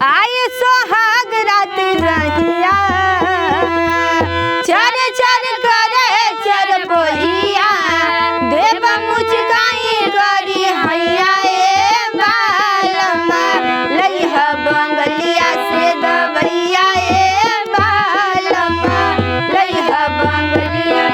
आए सोहाग रात रहिया चर चर करे चर बोहिया देव मुचकाई करी हैया ए बालमा लइहा बंगलिया से दबैया ए बालमा लइहा बंगलिया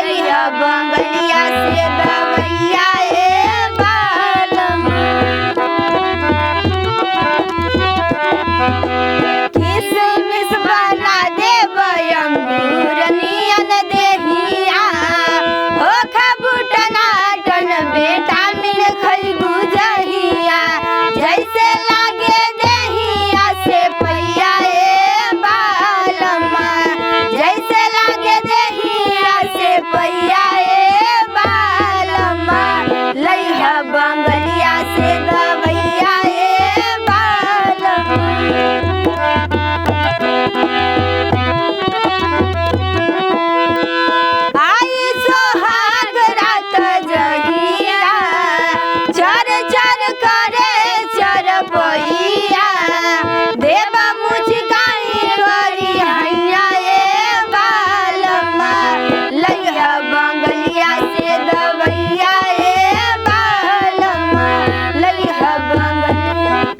बंगलिया से दबैया ए बालमा किसमिस बना देब अंगूर नियन देहिया हो खाबू टनाटन विटामिन खइबू जहिया जैसे लागे देहिया से पैया ए बालमा जैसे लागे देहिया से पैया ए बालमा लइहा बंगलिया से दबैया ए बालमा आई सोहाग रात जहिया चर चर करे चर बोहिया देव मुचकाई करी हैया ए बालमा लइहा बंगलिया से दबैया ए बालमा लइहा बंगलिया